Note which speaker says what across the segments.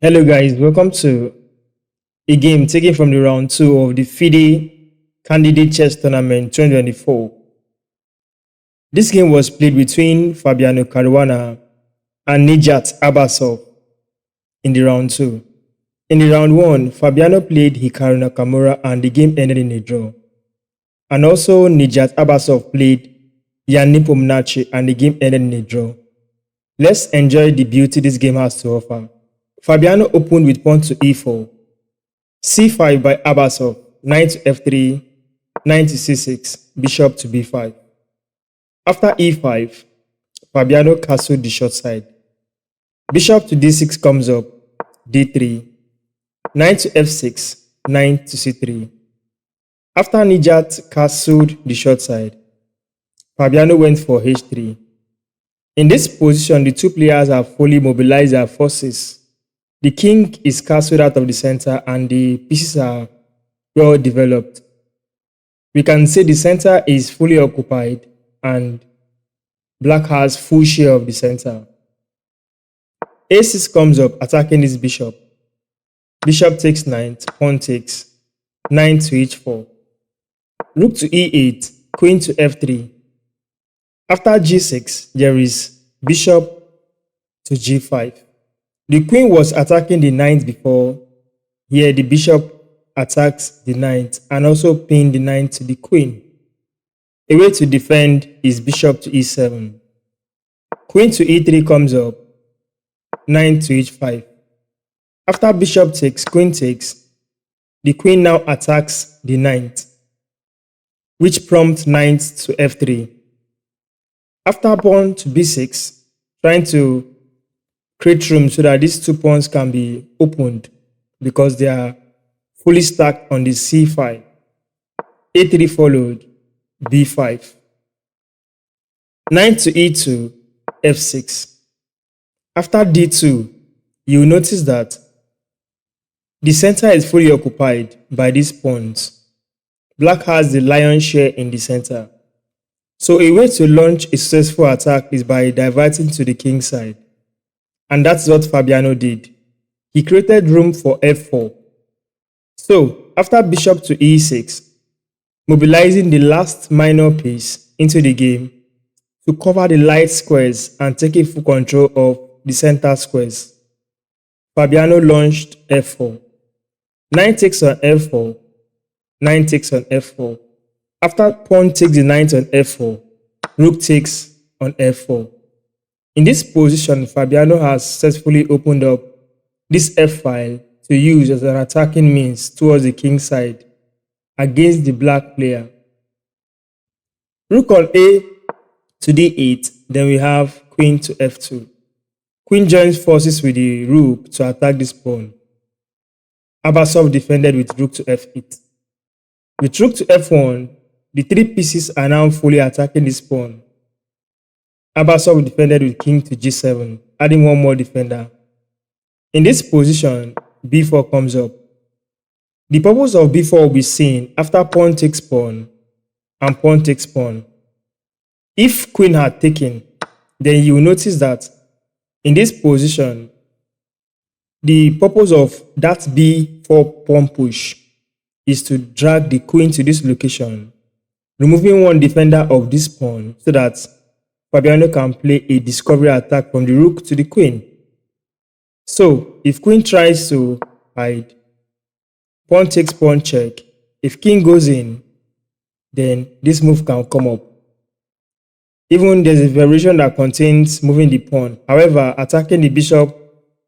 Speaker 1: Hello guys, welcome to a game taken from the round 2 of the FIDE Candidate Chess Tournament 2024. This game was played between Fabiano Caruana and Nijat Abasov in the round 2. In the round 1, Fabiano played Hikaru Nakamura and the game ended in a draw. And also Nijat Abasov played Jan Nepomniachtchi and the game ended in a draw. Let's enjoy the beauty this game has to offer. Fabiano opened with pawn to e4, c5 by Abasov, knight to f3, knight to c6, bishop to b5. After e5, Fabiano castled the short side. Bishop to d6 comes up, d3, knight to f6, knight to c3. After Nijat castled the short side, Fabiano went for h3. In this position, the two players have fully mobilized their forces. The king is castled out of the center and the pieces are well developed. We can say the center is fully occupied and black has full share of the center. a6 comes up, attacking this bishop. Bishop takes knight, pawn takes, knight to h4. Rook to e8, queen to f3. After g6, there is bishop to g5. The queen was attacking the knight before. Here the bishop attacks the knight and also pinned the knight to the queen. A way to defend is bishop to e7. Queen to e3 comes up, knight to h5. After bishop takes, queen takes, the queen now attacks the knight, which prompts knight to f3. After pawn to b6, trying to create room so that these two pawns can be opened because they are fully stacked on the c5. a3 followed, b5. Knight to e2, f6. After d2, you will notice that the center is fully occupied by these pawns. Black has the lion's share in the center. So a way to launch a successful attack is by diverting to the king side. And that's what Fabiano did. He created room for f4. So, after bishop to e6, mobilizing the last minor piece into the game to cover the light squares and taking full control of the center squares, Fabiano launched f4. Knight takes on f4, knight takes on f4. After pawn takes the knight on f4, rook takes on f4. In this position, Fabiano has successfully opened up this f-file to use as an attacking means towards the king side against the black player. Rook on a to d8, then we have queen to f2. Queen joins forces with the rook to attack this pawn. Abasov defended with rook to f8. With rook to f1, the three pieces are now fully attacking this pawn. Abasov defended with king to g7, adding one more defender. In this position, b4 comes up. The purpose of b4 will be seen after pawn takes pawn and pawn takes pawn. If queen had taken, then you will notice that in this position, the purpose of that b4 pawn push is to drag the queen to this location, removing one defender of this pawn so that Fabiano can play a discovery attack from the rook to the queen. So, if queen tries to hide, pawn takes pawn check. If king goes in, then this move can come up. Even there's a variation that contains moving the pawn. However, attacking the bishop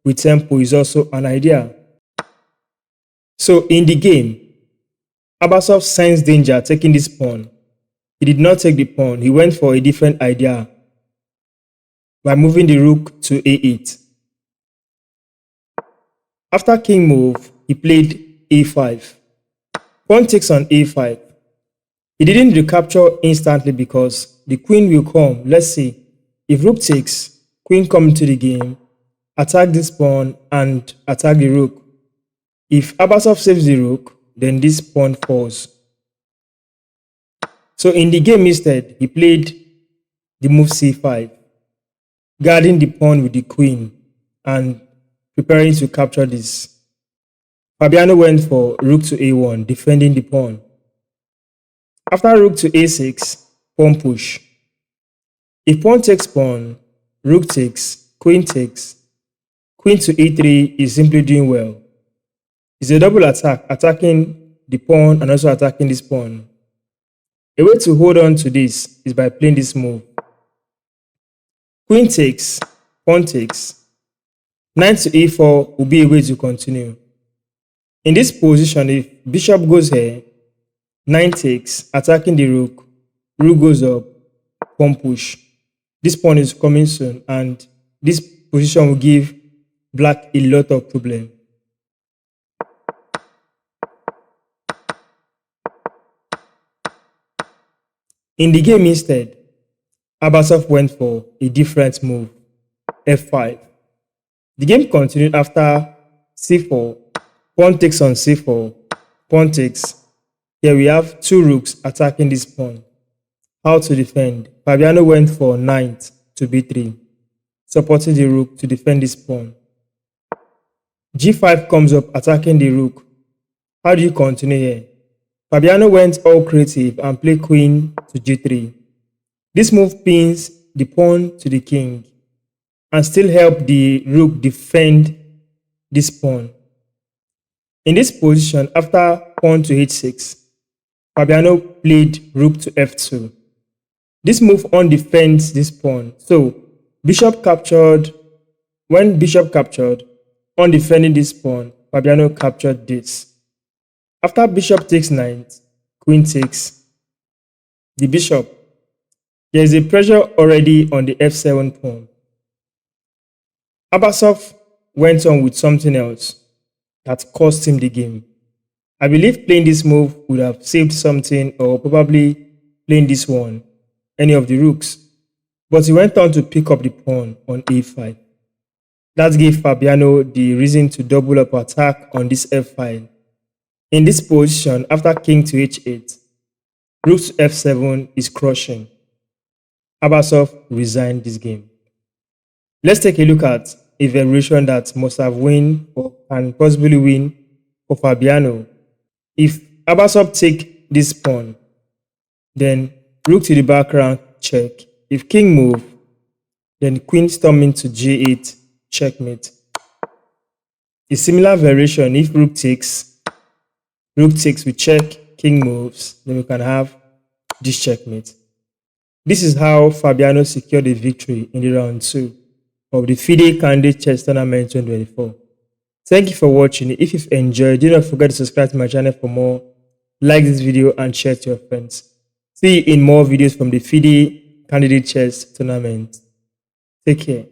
Speaker 1: with tempo is also an idea. So, in the game, Abasov sensed danger taking this pawn. He did not take the pawn. He went for a different idea by moving the rook to a8. After king move, he played a5. Pawn takes on a5. He didn't recapture instantly because the queen will come. Let's see. If rook takes, queen comes to the game, attack this pawn and attack the rook. If Abasov saves the rook, then this pawn falls. So in the game instead, he played the move c5, guarding the pawn with the queen and preparing to capture this. Fabiano went for rook to a1, defending the pawn. After rook to a6, pawn push. If pawn takes pawn, rook takes, queen to e3 is simply doing well. It's a double attack, attacking the pawn and also attacking this pawn. A way to hold on to this is by playing this move. Queen takes, pawn takes. Knight to e4 will be a way to continue. In this position, if bishop goes here, knight takes, attacking the rook, rook goes up, pawn push. This pawn is coming soon, and this position will give black a lot of problem. In the game instead, Abasov went for a different move, f5. The game continued after c4, pawn takes on c4, pawn takes. Here we have two rooks attacking this pawn. How to defend? Fabiano went for knight to b3, supporting the rook to defend this pawn. g5 comes up attacking the rook. How do you continue here? Fabiano went all creative and played queen to g3. This move pins the pawn to the king and still help the rook defend this pawn. In this position, after pawn to h6, Fabiano played rook to f2. This move undefends this pawn. So, bishop captured. When bishop captured, on defending this pawn, Fabiano captured this. After bishop takes knight, queen takes the bishop. There is a pressure already on the f7 pawn. Abasov went on with something else that cost him the game. I believe playing this move would have saved something, or probably playing this one, any of the rooks. But he went on to pick up the pawn on a5. That gave Fabiano the reason to double up attack on this f-file. In this position, after king to h8, rook to f7 is crushing. Abasov resigned this game. Let's take a look at a variation that must have won or can possibly win for Fabiano. If Abasov take this pawn, then rook to the background, check. If king move, then queen storming to g8, checkmate. A similar variation, if rook takes we check, king moves, then we can have this checkmate. This is how Fabiano secured a victory in the round 2 of the FIDE Candidate Chess Tournament 2024. Thank you for watching. If you've enjoyed, do not forget to subscribe to my channel for more. Like this video and share to your friends. See you in more videos from the FIDE Candidate Chess Tournament. Take care.